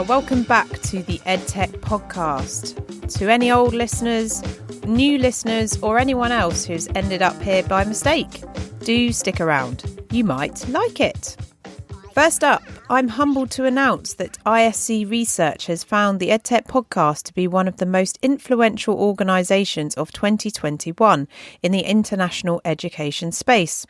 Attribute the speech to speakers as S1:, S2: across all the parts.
S1: welcome back to the EdTech podcast. To any old listeners, new listeners, or anyone else who's ended up here by mistake, do stick around. You might like it. First up, I'm humbled to announce that ISC Research has found the EdTech podcast to be one of the most influential organisations of 2021 in the international education space.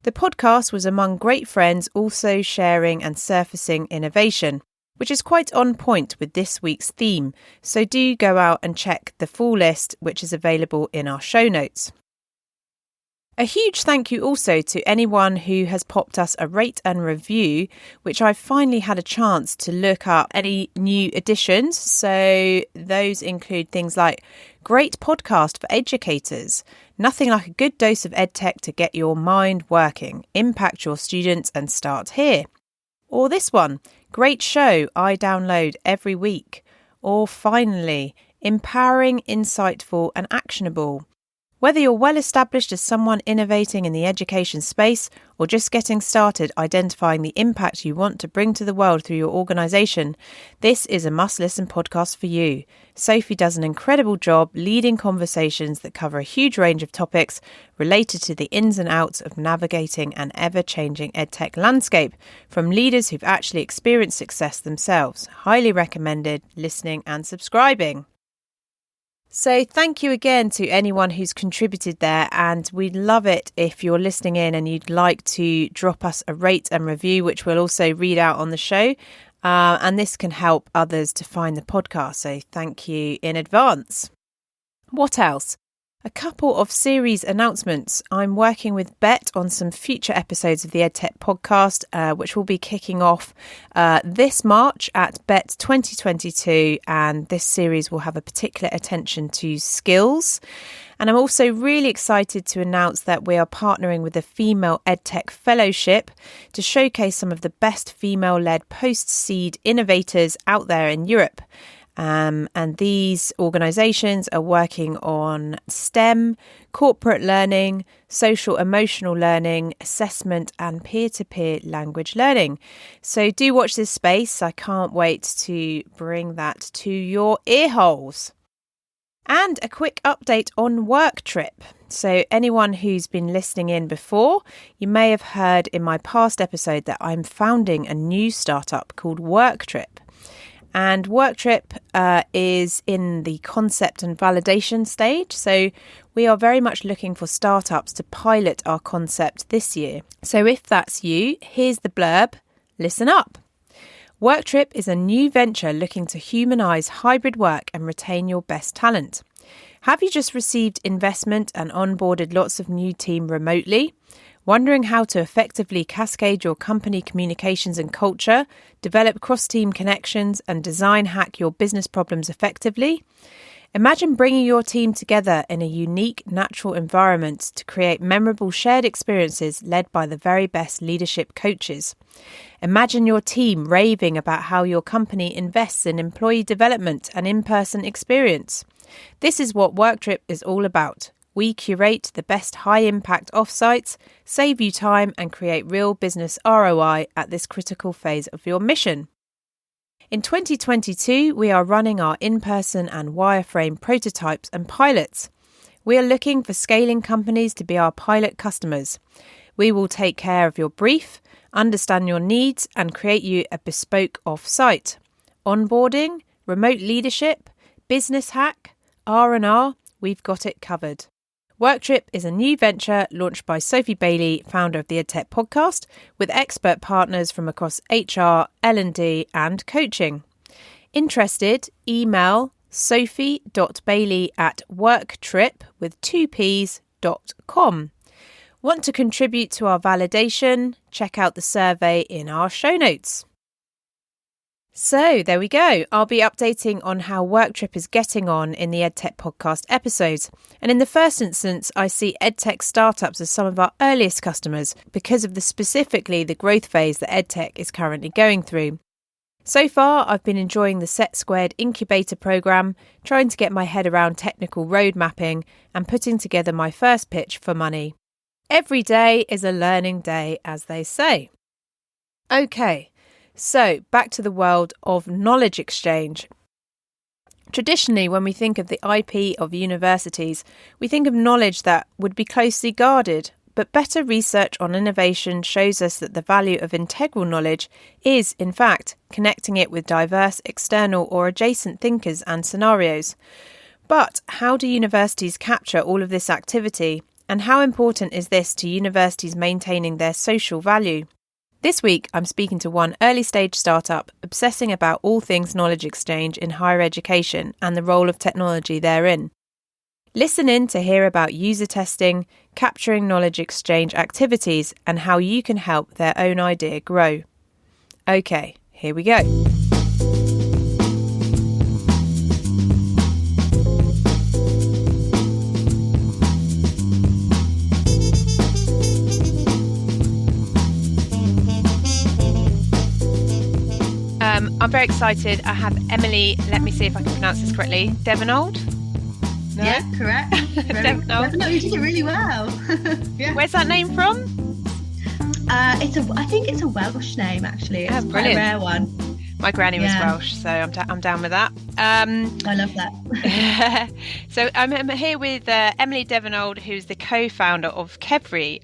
S1: The podcast was among great friends also sharing and surfacing innovation, which is quite on point with this week's theme, so do go out and check the full list, which is available in our show notes. A huge thank you also to anyone who has popped us a rate and review, which I've finally had a chance to look up any new additions. So those include things like great podcast for educators, nothing like a good dose of EdTech to get your mind working, impact your students and start here. Or this one, great show, I download every week. Or finally, empowering, insightful and actionable. Whether you're well established as someone innovating in the education space or just getting started identifying the impact you want to bring to the world through your organisation, this is a must-listen podcast for you. Sophie does an incredible job leading conversations that cover a huge range of topics related to the ins and outs of navigating an ever-changing EdTech landscape from leaders who've actually experienced success themselves. Highly recommended listening and subscribing. So thank you again to anyone who's contributed there, and we'd love it if you're listening in and you'd like to drop us a rate and review, which we'll also read out on the show. And this can help others to find the podcast, so thank you in advance. What else? A couple of series announcements. I'm working with Bet on some future episodes of the EdTech podcast, which will be kicking off this March at Bet 2022. And this series will have a particular attention to skills. And I'm also really excited to announce that we are partnering with the Female EdTech Fellowship to showcase some of the best female-led post-seed innovators out there in Europe. And these organisations are working on STEM, corporate learning, social emotional learning, assessment and peer-to-peer language learning. So do watch this space. I can't wait to bring that to your ear holes. And a quick update on Work Trip. So anyone who's been listening in before, you may have heard in my past episode that I'm founding a new startup called Work Trip. And Work Trip is in the concept and validation stage. So we are very much looking for startups to pilot our concept this year. So if that's you, here's the blurb. Listen up. Work Trip is a new venture looking to humanise hybrid work and retain your best talent. Have you just received investment and onboarded lots of new team remotely? Wondering how to effectively cascade your company communications and culture, develop cross-team connections, and design hack your business problems effectively? Imagine bringing your team together in a unique, natural environment to create memorable shared experiences led by the very best leadership coaches. Imagine your team raving about how your company invests in employee development and in-person experience. This is what Work Trip is all about. We curate the best high-impact offsites, save you time and create real business ROI at this critical phase of your mission. In 2022, we are running our in-person and wireframe prototypes and pilots. We are looking for scaling companies to be our pilot customers. We will take care of your brief, understand your needs and create you a bespoke offsite. Onboarding, remote leadership, business hack, R&R, we've got it covered. Work Trip is a new venture launched by Sophie Bailey, founder of the EdTech podcast, with expert partners from across HR, L&D and coaching. Interested? Email sophie.bailey@worktrip.com. Want to contribute to our validation? Check out the survey in our show notes. So there we go. I'll be updating on how Work Trip is getting on in the EdTech podcast episodes. And in the first instance, I see EdTech startups as some of our earliest customers because of specifically the growth phase that EdTech is currently going through. So far, I've been enjoying the Set Squared incubator program, trying to get my head around technical road mapping and putting together my first pitch for money. Every day is a learning day, as they say. Okay. So, back to the world of knowledge exchange. Traditionally, when we think of the IP of universities, we think of knowledge that would be closely guarded, but better research on innovation shows us that the value of integral knowledge is, in fact, connecting it with diverse external or adjacent thinkers and scenarios. But how do universities capture all of this activity, and how important is this to universities maintaining their social value? This week, I'm speaking to one early-stage startup obsessing about all things knowledge exchange in higher education and the role of technology therein. Listen in to hear about user testing, capturing knowledge exchange activities, and how you can help their own idea grow. Okay, here we go. I'm very excited. I have Emily, let me see if I can pronounce this correctly, Devonald? No?
S2: Yeah, correct. Devonald, you did it really well. Yeah.
S1: Where's that name from?
S2: I think it's a Welsh name, actually. It's quite a rare one.
S1: My granny was Welsh, so I'm down with that.
S2: I love that.
S1: So I'm here with Emily Devonald, who's the co-founder of Kevri.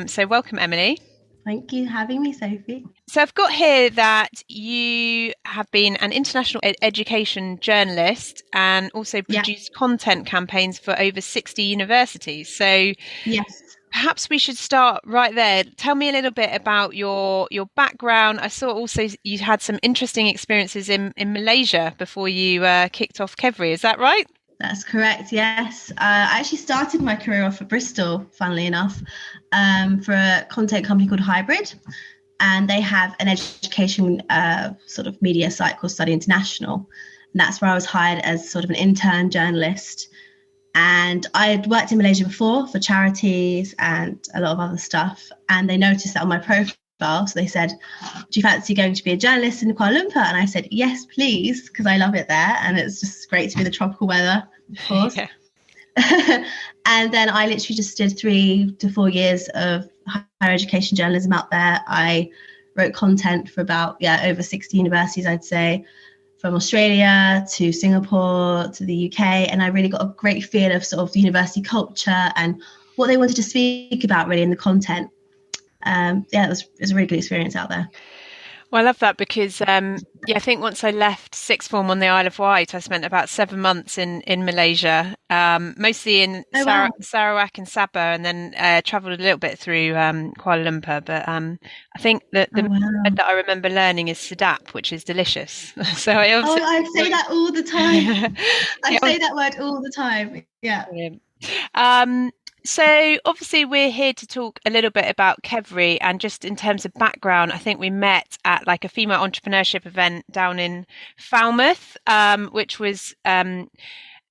S1: So welcome, Emily.
S2: Thank you for having me, Sophie.
S1: So I've got here that you have been an international education journalist and also produced content campaigns for over 60 universities. So
S2: yes,
S1: perhaps we should start right there. Tell me a little bit about your background. I saw also you had some interesting experiences in Malaysia before you kicked off Kevri. Is that right?
S2: That's correct, yes. I actually started my career off at Bristol, funnily enough, for a content company called Hybrid. And they have an education sort of media site called Study International. And that's where I was hired as sort of an intern journalist. And I had worked in Malaysia before for charities and a lot of other stuff. And they noticed that on my profile. So they said, do you fancy going to be a journalist in Kuala Lumpur? And I said, yes, please, because I love it there. And it's just great to be in the tropical weather, of course.
S1: Yeah.
S2: And then I literally just did 3 to 4 years of higher education journalism out there. I wrote content for about, over 60 universities, I'd say, from Australia to Singapore to the UK. And I really got a great feel of sort of the university culture and what they wanted to speak about really in the content. It was a really good experience out there.
S1: Well, I love that because, I think once I left sixth form on the Isle of Wight, I spent about 7 months in Malaysia, mostly in Sarawak and Sabah, and then travelled a little bit through Kuala Lumpur. But I think that the word that I remember learning is sedap, which is delicious. So
S2: I say that all the time. I say that word all the time. Yeah.
S1: Brilliant. So obviously we're here to talk a little bit about Kevri, and just in terms of background, I think we met at like a female entrepreneurship event down in Falmouth, which was a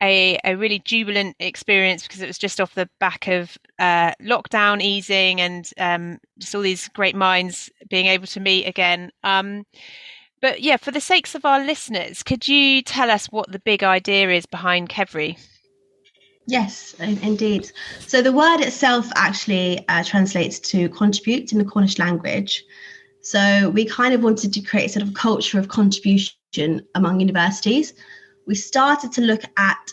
S1: really jubilant experience because it was just off the back of lockdown easing and just all these great minds being able to meet again. But yeah, for the sakes of our listeners, could you tell us what the big idea is behind Kevri?
S2: Yes, indeed. So the word itself actually translates to contribute in the Cornish language. So we kind of wanted to create sort of a culture of contribution among universities. We started to look at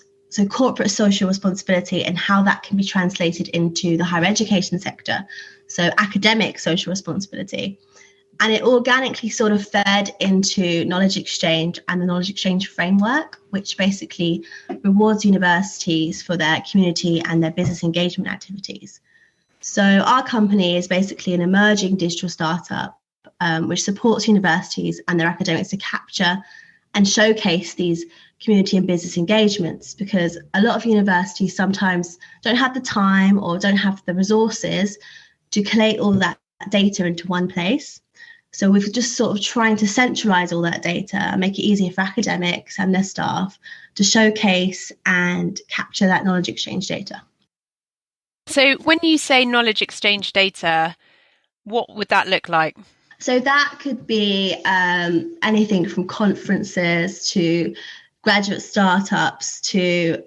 S2: corporate social responsibility and how that can be translated into the higher education sector. So academic social responsibility. And it organically sort of fed into knowledge exchange and the knowledge exchange framework, which basically rewards universities for their community and their business engagement activities. So our company is basically an emerging digital startup which supports universities and their academics to capture and showcase these community and business engagements, because a lot of universities sometimes don't have the time or don't have the resources to collate all that data into one place. So we've just sort of trying to centralise all that data and make it easier for academics and their staff to showcase and capture that knowledge exchange data.
S1: So when you say knowledge exchange data, what would that look like?
S2: So that could be anything from conferences to graduate startups to,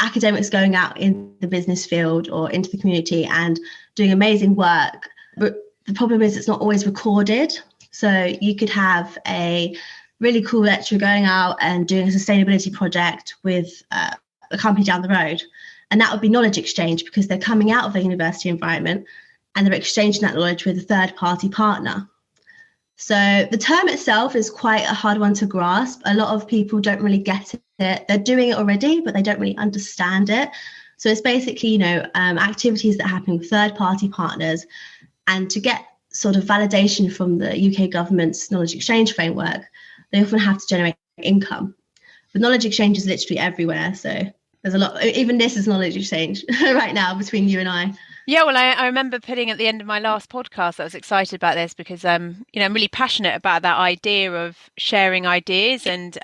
S2: academics going out in the business field or into the community and doing amazing work. But the problem is it's not always recorded. So you could have a really cool lecturer going out and doing a sustainability project with a company down the road. And that would be knowledge exchange because they're coming out of a university environment and they're exchanging that knowledge with a third party partner. So the term itself is quite a hard one to grasp. A lot of people don't really get it. They're doing it already, but they don't really understand it. So it's basically, activities that happen with third party partners. And to get sort of validation from the UK government's knowledge exchange framework, they often have to generate income. But knowledge exchange is literally everywhere. So there's a lot, even this is knowledge exchange right now between you and I.
S1: Yeah, well, I remember putting at the end of my last podcast, I was excited about this because, I'm really passionate about that idea of sharing ideas. And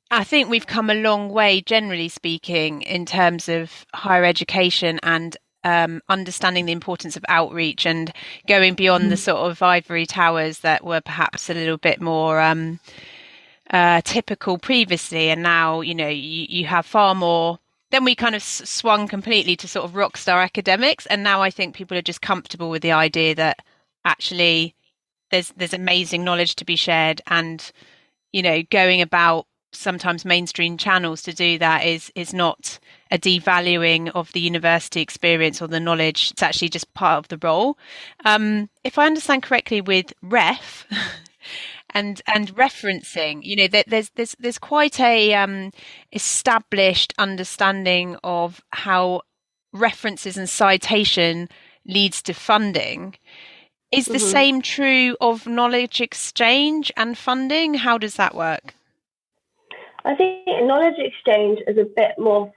S1: I think we've come a long way, generally speaking, in terms of higher education and understanding the importance of outreach and going beyond the sort of ivory towers that were perhaps a little bit more typical previously. And now, you have far more. Then we kind of swung completely to sort of rock star academics. And now I think people are just comfortable with the idea that actually there's amazing knowledge to be shared. And, going about sometimes mainstream channels to do that is not a devaluing of the university experience or the knowledge. It's actually just part of the role. If I understand correctly with ref and referencing, there's quite a established understanding of how references and citation leads to funding. Is the same true of knowledge exchange and funding? How does that work?
S3: I think knowledge exchange is a bit more,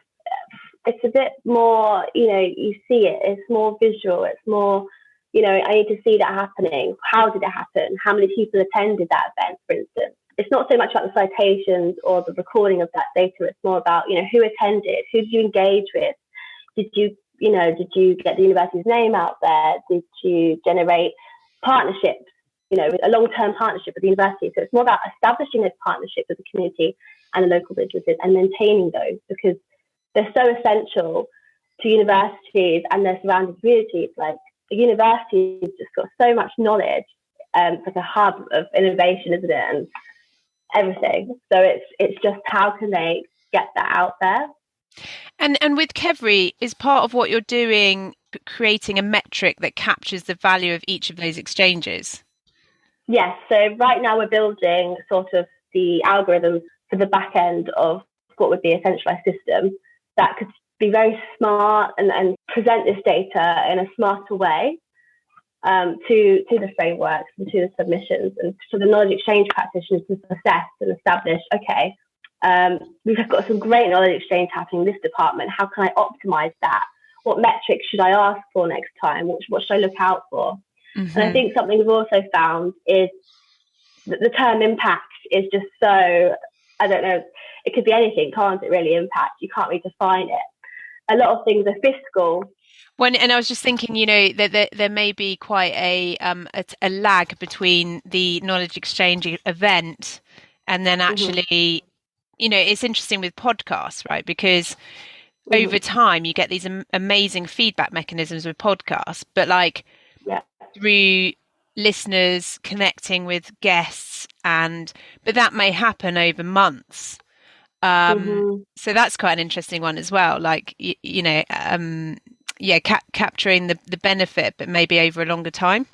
S3: you see it, it's more visual, it's more, I need to see that happening. How did it happen? How many people attended that event, for instance? It's not so much about the citations or the recording of that data, it's more about, who attended, who did you engage with? Did you get the university's name out there? Did you generate partnerships, a long-term partnership with the university? So it's more about establishing those partnerships with the community and the local businesses and maintaining those because they're so essential to universities and their surrounding communities. Like a university has just got so much knowledge, it's like a hub of innovation, isn't it? And everything. So it's just how can they get that out there?
S1: And with Kevri, is part of what you're doing creating a metric that captures the value of each of those exchanges?
S3: Yes. So right now we're building sort of the algorithms for the back end of what would be a centralized system that could be very smart and present this data in a smarter way to the frameworks and to the submissions and to the knowledge exchange practitioners to assess and establish, okay, we've got some great knowledge exchange happening in this department. How can I optimize that? What metrics should I ask for next time? What should I look out for? And I think something we've also found is that the term impact is just so, I don't know, it could be anything, can't it really impact? You can't really define it. A lot of things are fiscal.
S1: And I was just thinking, that there may be quite a lag between the knowledge exchange event and then actually, it's interesting with podcasts, right? Because over time you get these amazing feedback mechanisms with podcasts, but through listeners connecting with guests but that may happen over months. So that's quite an interesting one as well. Capturing the benefit, but maybe over a longer time.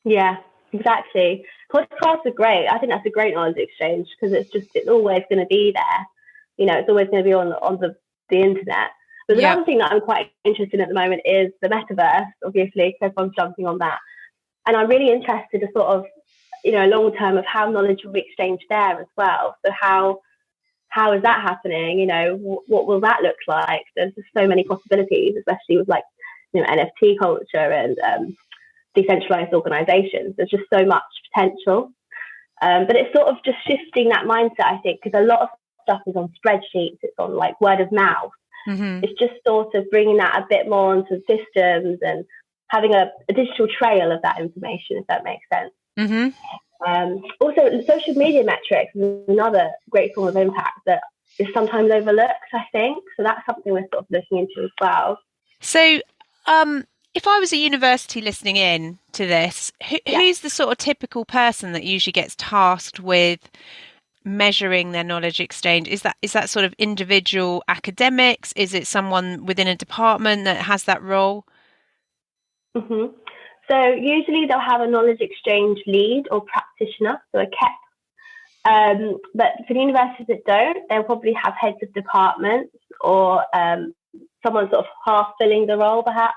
S1: Yeah,
S3: exactly. Podcasts are great. I think that's a great knowledge exchange because it's always going to be there. It's always going to be on the internet. But another thing that I'm quite interested in at the moment is the metaverse, obviously, because everyone's jumping on that. And I'm really interested to sort of, long term of how knowledge will be exchanged there as well. So how is that happening? What will that look like? There's just so many possibilities, especially with NFT culture and decentralized organizations. There's just so much potential. But it's sort of just shifting that mindset, I think, because a lot of stuff is on spreadsheets. It's on word of mouth. It's just sort of bringing that a bit more onto systems and having a digital trail of that information, if that makes sense. Also, social media metrics is another great form of impact that is sometimes overlooked, I think. So that's something we're sort of looking into as well.
S1: So If I was a university listening in to this, who's the sort of typical person that usually gets tasked with measuring their knowledge exchange? Is that sort of individual academics? Is it someone within a department that has that role?
S3: Mm-hmm. So usually they'll have a knowledge exchange lead or practitioner, so a KEP. But for the universities that don't, they'll probably have heads of departments or someone sort of half filling the role perhaps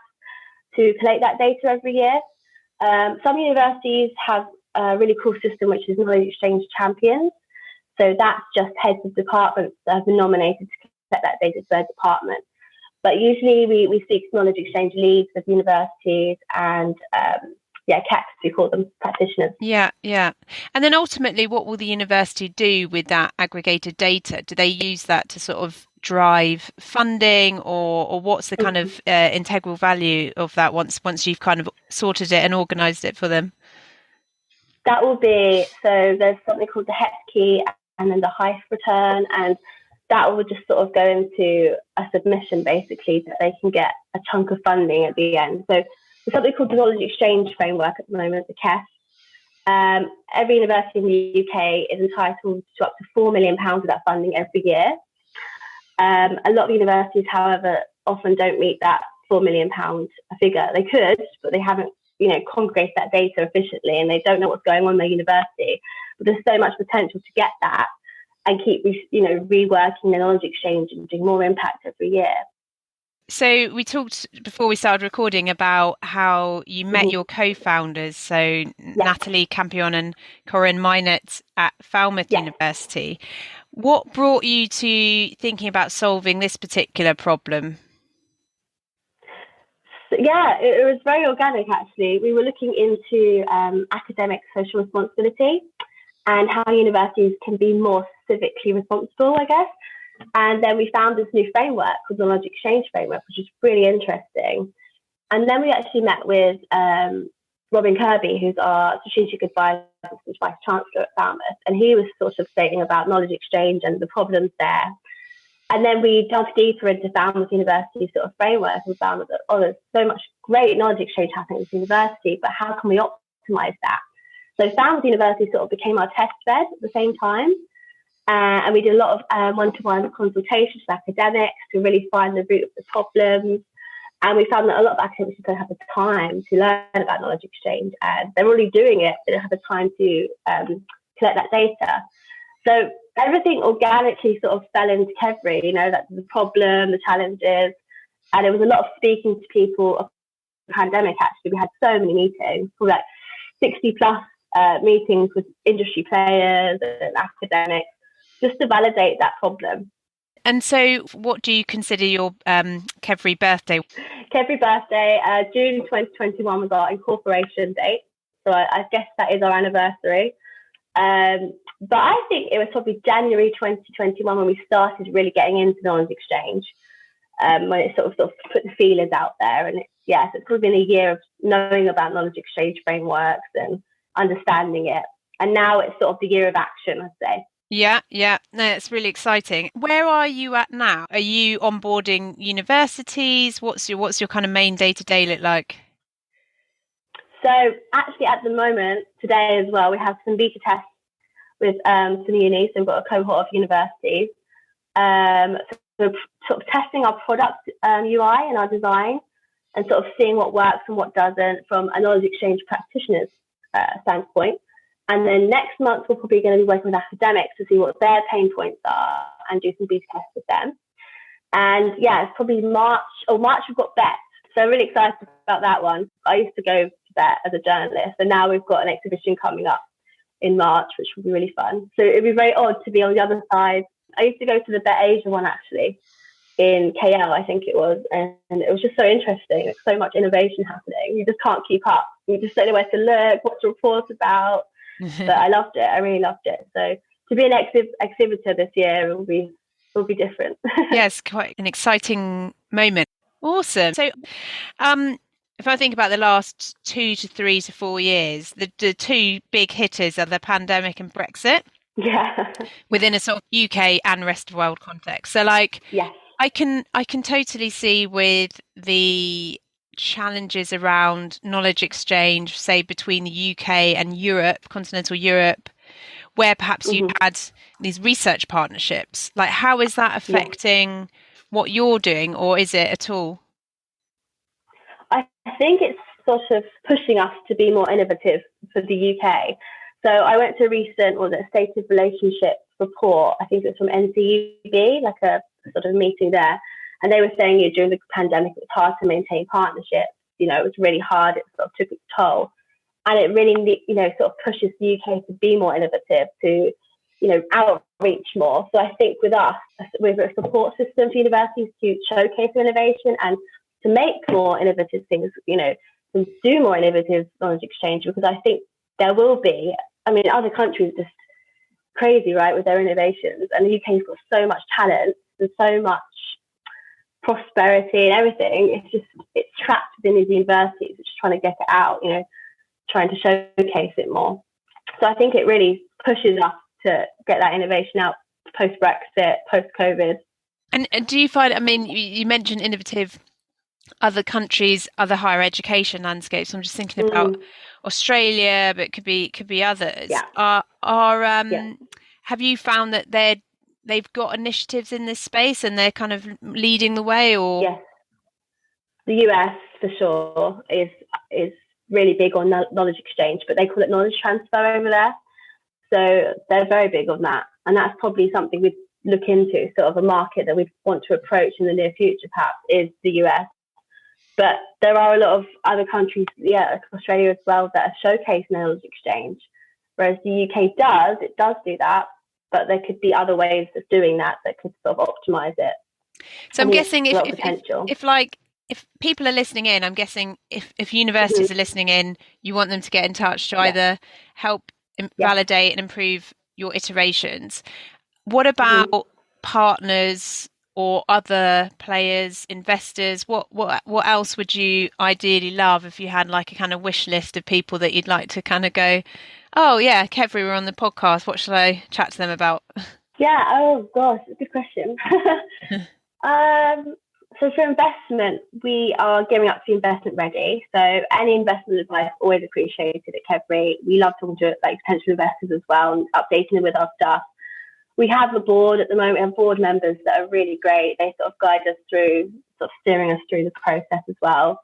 S3: to collect that data every year. Some universities have a really cool system which is knowledge exchange champions. So that's just heads of departments that have been nominated to collect that data to their department. But usually we seek knowledge exchange leads with universities and CACs, we call them, practitioners.
S1: Yeah. And then ultimately, what will the university do with that aggregated data? Do they use that to sort of drive funding, or what's the kind of integral value of that once you've kind of sorted it and organised it for them?
S3: That will be, so there's something called the HEP key and then the HIFE return, and that will just sort of go into a submission basically that they can get a chunk of funding at the end. So there's something called the Knowledge Exchange Framework at the moment, the KEF. Every university in the UK is entitled to up to £4 million of that funding every year. A lot of universities, however, often don't meet that £4 million figure. They could, but they haven't, congregated that data efficiently, and they don't know what's going on in their university. But there's so much potential to get that and keep, reworking the knowledge exchange and doing more impact every year.
S1: So we talked before we started recording about how you met your co-founders, so Natalie Campion and Corinne Minett at Falmouth University. What brought you to thinking about solving this particular problem?
S3: So, it was very organic, actually. We were looking into academic social responsibility and how universities can be more civically responsible, I guess. And then we found this new framework called the Knowledge Exchange Framework, which is really interesting. And then we actually met with Robin Kirby, who's our strategic advisor, vice chancellor at Falmouth, and he was sort of stating about knowledge exchange and the problems there. And then we dug deeper into Falmouth University's sort of framework and found that, there's so much great knowledge exchange happening at the university, but how can we optimise that? So Falmouth University sort of became our test bed at the same time. And we did a lot of one-to-one consultations with academics to really find the root of the problems. And we found that a lot of academics don't have the time to learn about knowledge exchange, and they're already doing it, but they don't have the time to collect that data. So everything organically sort of fell into Kevri, that's the problem, the challenges. And it was a lot of speaking to people of the pandemic, actually. We had so many meetings, probably like 60 plus meetings with industry players and academics, just to validate that problem.
S1: And so what do you consider your Kevri birthday?
S3: Kevri birthday, June 2021 was our incorporation date. So I guess that is our anniversary. But I think it was probably January 2021 when we started really getting into knowledge exchange, when it sort of put the feelers out there. And so it's probably been a year of knowing about knowledge exchange frameworks and understanding it. And now it's sort of the year of action, I'd say.
S1: Yeah. No, it's really exciting. Where are you at now? Are you onboarding universities? What's your kind of main day-to-day look like?
S3: So actually at the moment, today as well, we have some beta tests with some unis. So we've got a cohort of universities. So we're sort of testing our product UI and our design and sort of seeing what works and what doesn't from a knowledge exchange practitioner's standpoint. And then next month, we're probably going to be working with academics to see what their pain points are and do some beta tests with them. And it's probably March we've got BET. So I'm really excited about that one. I used to go to BET as a journalist, and now we've got an exhibition coming up in March, which will be really fun. So it'd be very odd to be on the other side. I used to go to the BET Asia one, actually, in KL, I think it was. And it was just so interesting. There's so much innovation happening. You just can't keep up. You just don't know where to look, what to report about. But I loved it. I really loved it. So to be an exhibitor this year will be different.
S1: Yes, quite an exciting moment. Awesome. So if I think about the last 2 to 3 to 4 years, the two big hitters are the pandemic and Brexit.
S3: Yeah.
S1: Within a sort of UK and rest of world context. So
S3: yes.
S1: I can totally see with the challenges around knowledge exchange, say between the UK and Europe, continental Europe, where perhaps you had these research partnerships? Like, how is that affecting what you're doing, or is it at all?
S3: I think it's sort of pushing us to be more innovative for the UK. So I went to a recent, State of Relationship report. I think it was from NCUB, like a sort of meeting there. And they were saying during the pandemic, it was hard to maintain partnerships. It was really hard. It sort of took its toll. And it really, sort of pushes the UK to be more innovative, to, outreach more. So I think with us, with a support system for universities to showcase innovation and to make more innovative things, to do more innovative knowledge exchange, because I think there will be, other countries are just crazy, right, with their innovations. And the UK's got so much talent and so much prosperity and everything. It's trapped within these universities, which is trying to get it out, trying to showcase it more. So I think it really pushes us to get that innovation out post-Brexit, post-COVID.
S1: And do you find, you mentioned innovative other countries, other higher education landscapes. I'm just thinking about Australia, but it could be others.
S3: Yeah.
S1: Have you found that they've got initiatives in this space and they're kind of leading the way? Or
S3: yes, the US for sure is really big on knowledge exchange, but they call it knowledge transfer over there. So they're very big on that, and that's probably something we'd look into. Sort of a market that we want to approach in the near future, perhaps, is the US. But there are a lot of other countries, like Australia as well, that are showcasing knowledge exchange. Whereas the UK does do that, but there could be other ways of doing that could sort of optimize it.
S1: So I'm guessing if people are listening in, I'm guessing if universities are listening in, you want them to get in touch to either help validate and improve your iterations. What about partners or other players, investors? What else would you ideally love if you had like a kind of wish list of people that you'd like to kind of go, oh yeah, Kevri, we're on the podcast, what should I chat to them about?
S3: Yeah, oh gosh, good question. So for investment, we are gearing up to be investment ready. So any investment advice always appreciated at Kevri. We love talking to potential investors as well and updating them with our stuff. We have a board at the moment. We have board members that are really great. They sort of guide us through, sort of steering us through the process as well.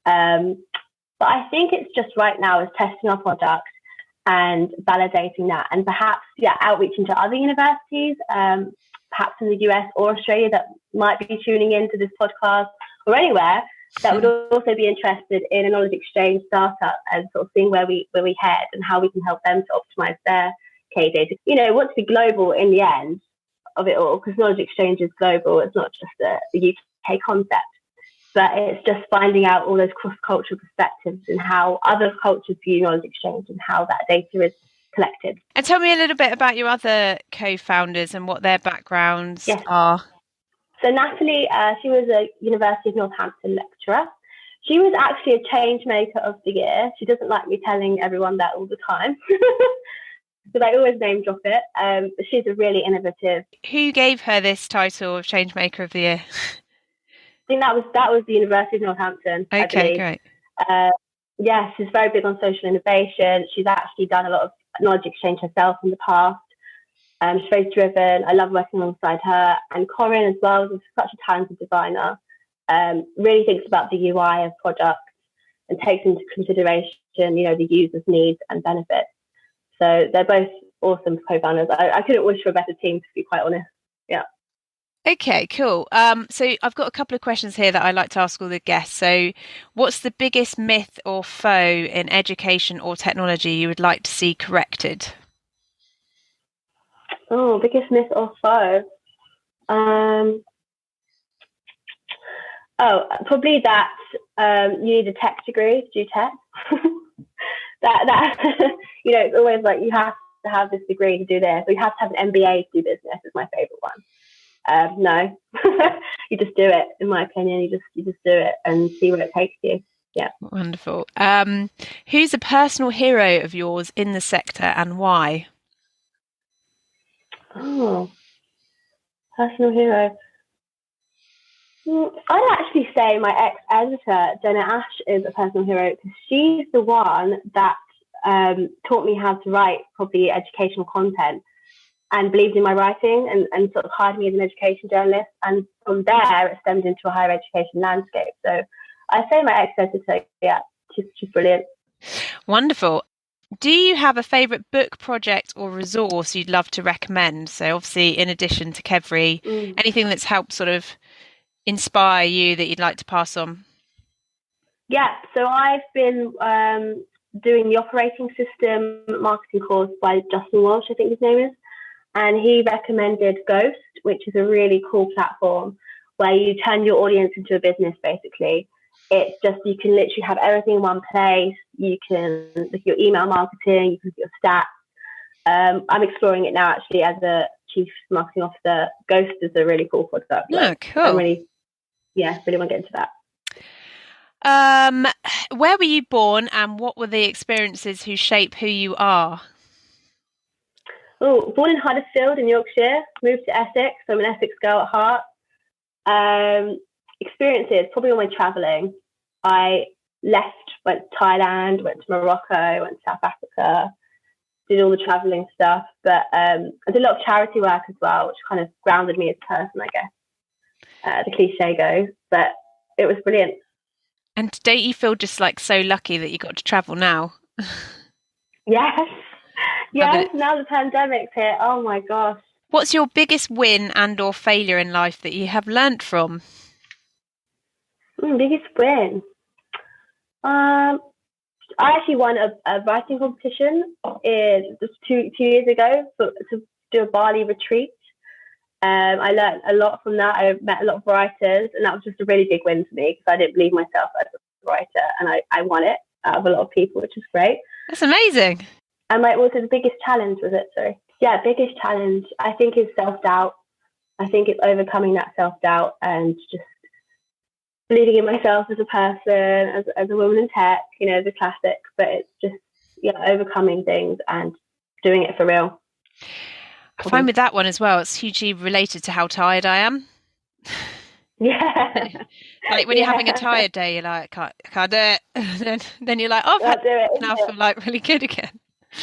S3: But I think it's just right now is testing our product and validating that, and perhaps outreaching to other universities, perhaps in the US or Australia, that might be tuning into this podcast, or anywhere that would also be interested in a knowledge exchange startup, and sort of seeing where we head and how we can help them to optimize their K data. Want to be global in the end of it all, because knowledge exchange is global. It's not just a UK concept, but it's just finding out all those cross-cultural perspectives and how other cultures view knowledge exchange and how that data is collected.
S1: And tell me a little bit about your other co-founders and what their backgrounds are.
S3: So Natalie, she was a University of Northampton lecturer. She was actually a change maker of the year. She doesn't like me telling everyone that all the time, because I always name drop it. But she's a really innovative.
S1: Who gave her this title of change maker of the year?
S3: I think that was the University of Northampton.
S1: Okay, great.
S3: She's very big on social innovation. She's actually done a lot of knowledge exchange herself in the past. She's very driven. I love working alongside her. And Corinne as well is such a talented designer. Really thinks about the UI of products and takes into consideration, the user's needs and benefits. So they're both awesome co-founders. I couldn't wish for a better team, to be quite honest. Yeah.
S1: Okay, cool. So I've got a couple of questions here that I like to ask all the guests. So what's the biggest myth or foe in education or technology you would like to see corrected?
S3: Oh, biggest myth or foe? Probably that you need a tech degree to do tech. that it's always like you have to have this degree to do this, or you have to have an MBA to do business. Is my favorite one. No, you just do it. In my opinion, you just do it and see where it takes you. Yeah.
S1: Wonderful. Who's a personal hero of yours in the sector and why?
S3: Oh, personal hero. I'd actually say my ex-editor, Jenna Ash, is a personal hero because she's the one that taught me how to write probably educational content and believed in my writing and sort of hired me as an education journalist. And from there, it stemmed into a higher education landscape. So I say my ex-editor, yeah, she's brilliant.
S1: Wonderful. Do you have a favourite book, project or resource you'd love to recommend? So obviously, in addition to Kevri, anything that's helped sort of inspire you that you'd like to pass on?
S3: Yeah, so I've been doing the operating system marketing course by Justin Walsh, I think his name is. And he recommended Ghost, which is a really cool platform where you turn your audience into a business, basically. It's just, you can literally have everything in one place. You can look at your email marketing, you can look at your stats. I'm exploring it now, actually, as a chief marketing officer. Ghost is a really cool product.
S1: Oh, cool.
S3: I really want to get into
S1: that. Where were you born and what were the experiences who shape who you are?
S3: Oh, born in Huddersfield in Yorkshire, moved to Essex. So I'm an Essex girl at heart. Experiences, probably all my travelling. I went to Thailand, went to Morocco, went to South Africa, did all the travelling stuff. But I did a lot of charity work as well, which kind of grounded me as a person, I guess. The cliche goes, but it was brilliant.
S1: And don't you feel just like so lucky that you got to travel now?
S3: Yes. Yes, now the pandemic's hit. Oh my gosh.
S1: What's your biggest win and or failure in life that you have learnt from?
S3: Biggest win. I actually won a writing competition just two years ago to do a Bali retreat. I learned a lot from that. I met a lot of writers, and that was just a really big win for me because I didn't believe myself as a writer, and I won it out of a lot of people, which is great.
S1: That's amazing.
S3: And the biggest challenge was it? Sorry. Yeah, biggest challenge I think is self-doubt. I think it's overcoming that self-doubt and just believing in myself as a person, as a woman in tech, the classic, but it's just, overcoming things and doing it for real.
S1: I find with that one as well, it's hugely related to how tired I am.
S3: Yeah.
S1: Like when you're having a tired day, you're like, I can't do it. Then you're like, oh, I've had it. Now I feel like really good again.
S3: A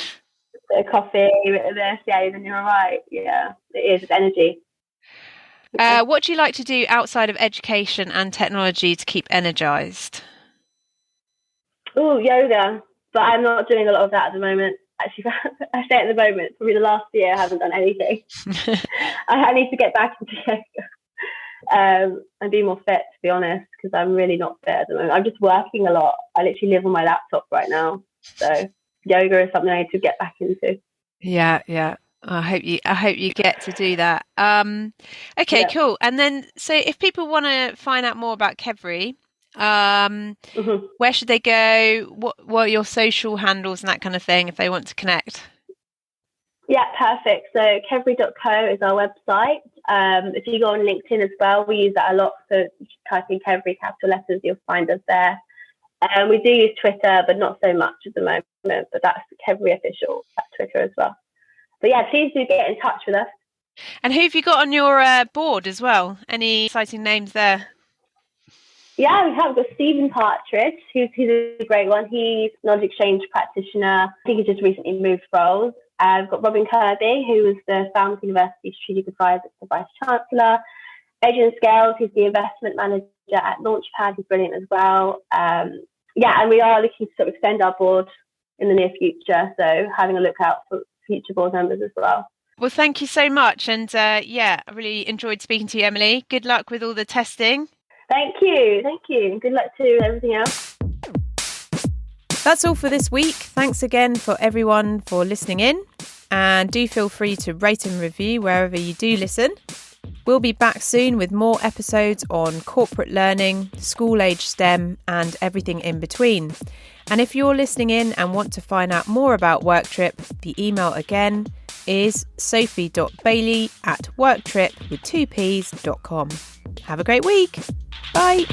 S3: bit of coffee, a bit of this, then you're all right. Yeah, it is. It's energy.
S1: What do you like to do outside of education and technology to keep energized?
S3: Oh, yoga. But I'm not doing a lot of that at the moment. Actually, I say at the moment, probably the last year I haven't done anything. I need to get back into yoga and be more fit, to be honest, because I'm really not fit at the moment. I'm just working a lot. I literally live on my laptop right now. So yoga is something I need to get back into.
S1: Yeah. I hope you get to do that. Okay, yeah. Cool. And then, so if people want to find out more about Kevri, where should they go? What are your social handles and that kind of thing if they want to connect?
S3: Yeah, perfect. So kevri.co is our website. If you go on LinkedIn as well, we use that a lot. So if you type in Kevri capital letters, you'll find us there. We do use Twitter, but not so much at the moment. But that's Kevri official at Twitter as well. But yeah, please do get in touch with us.
S1: And who have you got on your board as well? Any exciting names there?
S3: Yeah, we have got Stephen Partridge, who's a great one. He's knowledge exchange practitioner. I think he's just recently moved roles. We've got Robin Kirby, who was the Falmouth University Strategic Advisor to the Vice Chancellor. Adrian Scales, who's the investment manager at Launchpad, who's brilliant as well. And we are looking to sort of extend our board in the near future. So having a look out for future board members as well.
S1: Well, thank you so much. And I really enjoyed speaking to you, Emily. Good luck with all the testing.
S3: Thank you. And good luck to everything else.
S1: That's all for this week. Thanks again for everyone for listening in. And do feel free to rate and review wherever you do listen. We'll be back soon with more episodes on corporate learning, school-age STEM, and everything in between. And if you're listening in and want to find out more about WorkTrip, the email again is sophie.bailey@worktrip.com. Have a great week. Bye.